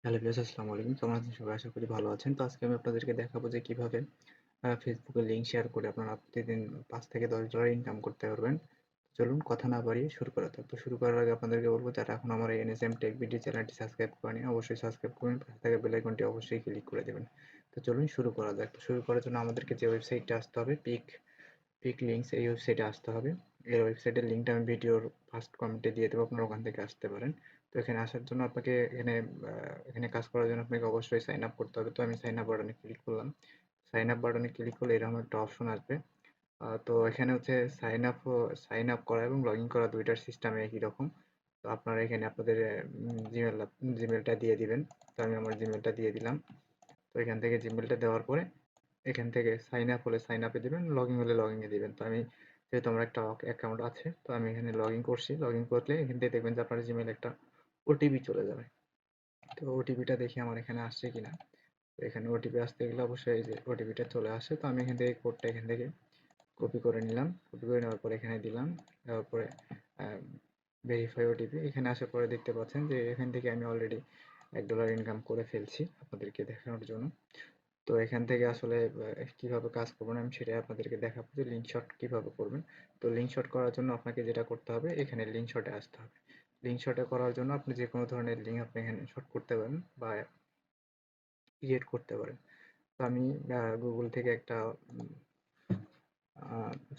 Hello viewers, আসসালামু আলাইকুম। কেমন আছেন সবাই? আশা করি ভালো আছেন। তো আজকে আমি আপনাদেরকে দেখাবো যে কিভাবে ফেসবুকে লিঙ্ক শেয়ার করে আপনারা প্রতিদিন $5 থেকে $10 ইনকাম করতে পারবেন। চলুন কথা না বাড়িয়ে শুরু করা যাক। তো শুরু করার আগে আপনাদেরকে বলব, যারা এখন আমার এই এনএসএম টেক ভিডিও চ্যানেলটি সাবস্ক্রাইব করেনি অবশ্যই সাবস্ক্রাইব করবেন। পাশে থাকা বেল আইকনটি অবশ্যই ক্লিক করে দেবেন। তো চলুন শুরু করা যাক। তো শুরু করার জন্য আমাদেরকে যে ওয়েবসাইটটা আসতে হবে, পিক লিংকস, এই ওয়েবসাইটে আসতে হবে। এই ওয়েবসাইটের লিঙ্কটা আমি ভিডিওর ফার্স্ট কমেন্টে দিয়ে দেবো, আপনারা ওখান থেকে আসতে পারেন। তো এখানে আসার জন্য আপনাকে এখানে কাজ করার জন্য আপনাকে অবশ্যই সাইন আপ করতে হবে। তো আমি সাইন আপ বাটনে ক্লিক করলাম। সাইন আপ বাটনে ক্লিক করলে এরকম একটা অপশন আসবে। তো এখানে হচ্ছে সাইন আপ করা এবং লগ ইন করা দুইটার সিস্টেম একই রকম। তো আপনারা এখানে আপনাদের জিমেলটা দিয়ে দিবেন। তো আমি আমার জিমেলটা দিয়ে দিলাম। তো এখান থেকে জিমেলটা দেওয়ার পরে এখান থেকে সাইন আপ হলে সাইন আপে দিবেন, লগ ইন হলে লগ ইনে দিবেন। তো আমি, যেহেতু আমার একটা অ্যাকাউন্ট আছে, তো আমি এখানে লগ ইন করছি। লগ ইন করলে এখান থেকে দেখবেন যে আপনার জিমেল একটা ওটিপি চলে যাবে। তো ওটিপিটা দেখি আমার এখানে আসছে কিনা। তো এখানে ওটিপি আসতে গেলে অবশ্যই এই যে ওটিপিটা চলে আসে। তো আমি এখান থেকে কোডটা এখান থেকে কপি করে নিলাম। কপি করে নেওয়ার পরে এখানে দিলাম। দেওয়ার পরে ভেরিফাই ওটিপি এখানে আসার পরে দেখতে পাচ্ছেন যে এখান থেকে আমি অলরেডি $1 ইনকাম করে ফেলছি আপনাদেরকে দেখানোর জন্য। তো এখান থেকে আসলে কিভাবে কাজ করবেন আমি সেটাই আপনাদেরকে দেখাবো, যে লিঙ্ক শট কিভাবে করবেন। তো লিঙ্ক শট করার জন্য আপনাকে যেটা করতে হবে, এখানে লিঙ্ক শটে আসতে হবে। লিঙ্ক শটে করার জন্য আপনি যে কোনো ধরনের লিঙ্ক আপনি এখানে শট করতে পারেন বা ক্রিয়েট করতে পারেন। তো আমি গুগল থেকে একটা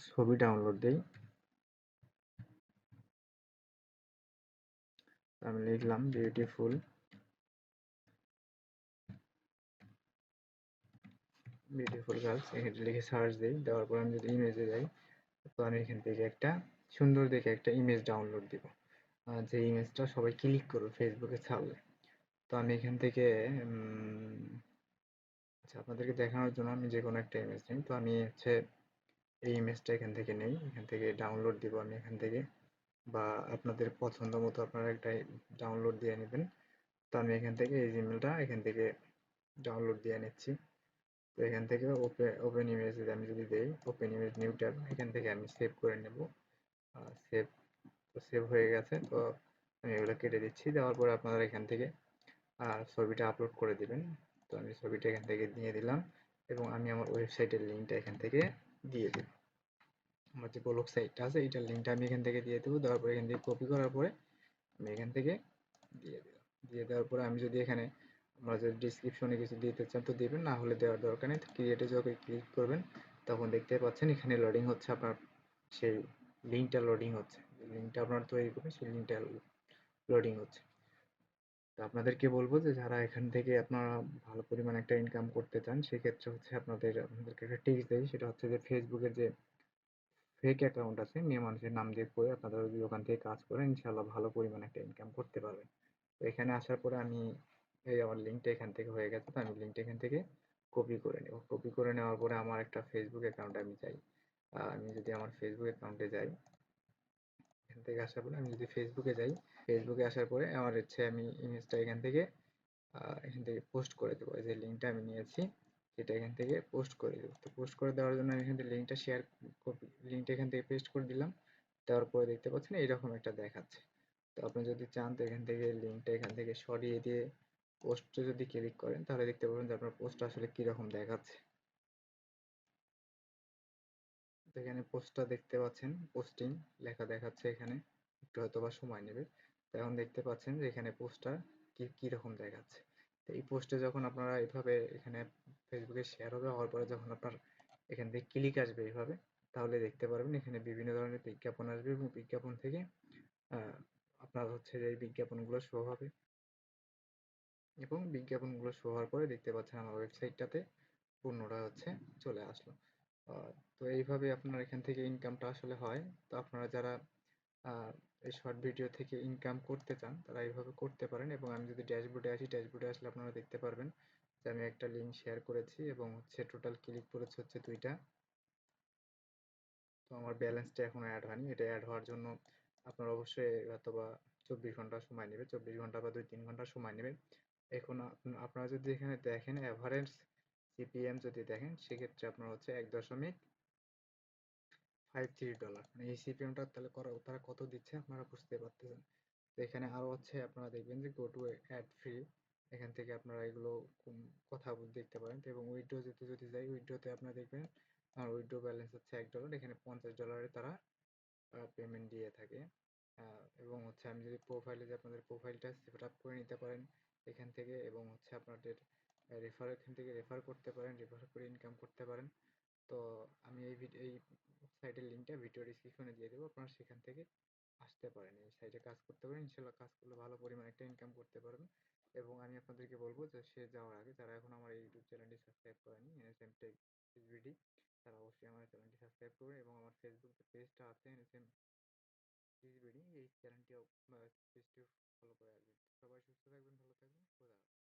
ছবি ডাউনলোড দিই। আমি লিখলাম বিউটিফুল বিউটিফুল গার্লস, এখানে লিখে সার্চ দিই। দেওয়ার পর আমি যদি ইমেজে যাই, তো আমি এখান থেকে একটা সুন্দর দেখে একটা ইমেজ ডাউনলোড দিব, যে ইমেজটা সবাই ক্লিক করবে ফেসবুকে ছাড়লে। তো আমি এখান থেকে আচ্ছা, আপনাদেরকে দেখানোর জন্য আমি যে কোনো একটা ইমেজ নিই। তো আমি হচ্ছে এই ইমেজটা এখান থেকে নেই, এখান থেকে ডাউনলোড দিব আমি এখান থেকে, বা আপনাদের পছন্দ মতো আপনারা একটা ডাউনলোড দিয়ে নেবেন। তো আমি এখান থেকে এই জিমেলটা এখান থেকে ডাউনলোড দিয়ে নিচ্ছি। তো এখান থেকে ওপেন ইমেজ আমি যদি দেই, ওপেন ইমেজ নিউ ট্যাব, এখান থেকে আমি সেভ করে নেব। সেভ, তো সেভ হয়ে গেছে। তো আমি এগুলো কেটে দিচ্ছি। দেওয়ার পরে আপনারা এখান থেকে ছবিটা আপলোড করে দিবেন। তো আমি ছবিটা এখান থেকে দিয়ে দিলাম এবং আমি আমার ওয়েবসাইটের লিঙ্কটা এখান থেকে দিয়ে দেব। আমার যে ব্লগ সাইটটা আছে এইটার লিঙ্কটা আমি এখান থেকে দিয়ে দেবো। দেওয়ার পরে এখান থেকে কপি করার পরে আমি এখান থেকে দিয়ে দিলাম। দিয়ে দেওয়ার পরে আমি যদি এখানে আমরা যদি ডিসক্রিপশনে কিছু দিতে চান তো দিবেন, না হলে দেওয়ার দরকার নেই। তো ক্রিয়েটে যখন ক্লিক করবেন তখন দেখতে পাচ্ছেন এখানে লোডিং হচ্ছে, আপনার সেই লিঙ্কটা লোডিং হচ্ছে। লিঙ্কটা আপনার তৈরি করবেন সেই লিঙ্কটা লোডিং হচ্ছে। তো আপনাদেরকে বলবো যে যারা এখান থেকে আপনারা ভালো পরিমাণে একটা ইনকাম করতে চান, সেক্ষেত্রে হচ্ছে আপনাদেরকে একটা টিপস দেই, সেটা হচ্ছে যে ফেসবুকের যে ফেক অ্যাকাউন্ট আছে, মেয়ে মানুষের নাম দিয়ে করে আপনারা যদি ওখান থেকে কাজ করেন, ইনশাল্লাহ ভালো পরিমাণে একটা ইনকাম করতে পারবেন। তো এখানে আসার পরে আমি এই আমার লিঙ্কটা এখান থেকে হয়ে গেছে। তো আমি লিঙ্কটা এখান থেকে কপি করে নেব। কপি করে নেওয়ার পরে আমার একটা ফেসবুক অ্যাকাউন্টে আমি যাই। আমি যদি আমার ফেসবুক অ্যাকাউন্টে যাই, এখান থেকে আসার পরে আমি যদি ফেসবুকে যাই, ফেসবুকে আসার পরে আমার হচ্ছে আমি ইমেজটা এখান থেকে পোস্ট করে দেবো। যে লিঙ্কটা আমি নিয়েছি সেটা এখান থেকে পোস্ট করে দেবো। তো পোস্ট করে দেওয়ার জন্য আমি এখান থেকে লিঙ্কটা শেয়ার, কপি লিঙ্কটা এখান থেকে পেস্ট করে দিলাম। দেওয়ার পরে দেখতে পাচ্ছেন এইরকম একটা দেখাচ্ছে। তো আপনি যদি চান তো এখান থেকে লিঙ্কটা এখান থেকে সরিয়ে দিয়ে পোস্টে যদি ক্লিক করেন, তাহলে দেখতে পাবেন যে আপনার পোস্টটা আসলে কিরকম দেখাচ্ছে। তো এখানে পোস্টটা দেখতে পাচ্ছেন, পোস্টিং লেখা দেখাচ্ছে এখানে, একটু হয়তো বা সময় নেবে। তো এখন দেখতে পাচ্ছেন যে এখানে পোস্টটা কিরকম দেখাচ্ছে। তো এই পোস্টে যখন আপনারা এইভাবে এখানে ফেসবুকে শেয়ার হবে, হওয়ার পরে যখন আপনার এখান থেকে ক্লিক আসবে এইভাবে, তাহলে দেখতে পারবেন এখানে বিভিন্ন ধরনের বিজ্ঞাপন আসবে এবং বিজ্ঞাপন থেকে আপনার হচ্ছে যে এই বিজ্ঞাপনগুলো শো হবে এবং বিজ্ঞাপনগুলো শো হওয়ার পরে দেখতে পাচ্ছেন আমার ওয়েবসাইটটাতে পণ্যটা হচ্ছে চলে আসলো। তো এইভাবে আপনার এখান থেকে ইনকামটা আসলে হয়। তো আপনারা যারা এই শর্ট ভিডিও থেকে ইনকাম করতে চান তারা এইভাবে করতে পারেন। এবং আমি যদি ড্যাশবোর্ডে আসি, ড্যাশবোর্ডে আসলে আপনারা দেখতে পারবেন যে আমি একটা লিঙ্ক শেয়ার করেছি এবং হচ্ছে টোটাল ক্লিক করেছে হচ্ছে 2টা। তো আমার ব্যালেন্সটা এখনো অ্যাড হয়নি। এটা অ্যাড হওয়ার জন্য আপনার অবশ্যই হয়তোবা 24 ঘন্টা সময় নেবে, 24 ঘন্টা বা 2-3 ঘন্টা সময় নেবে। এখন আপনারা যদি এখানে দেখেন এভারেজ সিপিএম যদি দেখেন, সেক্ষেত্রে আপনার হচ্ছে $1.53, মানে এই সিপিএমটা তাহলে তারা কত দিচ্ছে আপনারা বুঝতে পারতেছেন। তো এখানে আরো হচ্ছে আপনারা দেখবেন যে গো টু অ্যাড ফ্রি, এখান থেকে আপনারা এগুলো কথা দেখতে পারেন। তো এবং উইথড্র যেতে যদি যাই, উইথড্রতে আপনারা দেখবেন আমার উইথড্র ব্যালেন্স হচ্ছে $1, এখানে $50 তারা পেমেন্ট দিয়ে থাকে। এবং হচ্ছে আমি যদি প্রোফাইলে যে আপনাদের প্রোফাইলটা সেট আপ করে নিতে পারেন এখান থেকে, এবং হচ্ছে আপনাদের এখান থেকে রেফার করতে পারেন, রেফার করে ইনকাম করতে পারেন। তো আমি এই সাইটের লিঙ্কটা ভিডিও ডিসক্রিপশনে দিয়ে দেবো, আপনারা সেখান থেকে আসতে পারেন, এই সাইটে কাজ করতে পারেন, ইনশাল্লাহ কাজ করলে ভালো পরিমাণ একটা ইনকাম করতে পারবেন। এবং আমি আপনাদেরকে বলবো যে সে যাওয়ার আগে যারা এখন আমার এই ইউটিউব চ্যানেলটি সাবস্ক্রাইব করেনি, এনএসএম টেক ভিডি, তারা অবশ্যই আমার চ্যানেলটি সাবস্ক্রাইব করবে, এবং আমার ফেসবুক যে পেজটা আছে এনএসএম ভিডি, এই চ্যানেলটিও পেজটিও ফলো করে আসবেন। সবাই সুস্থ থাকবেন, ভালো থাকবেন, খোদা হাফেজ।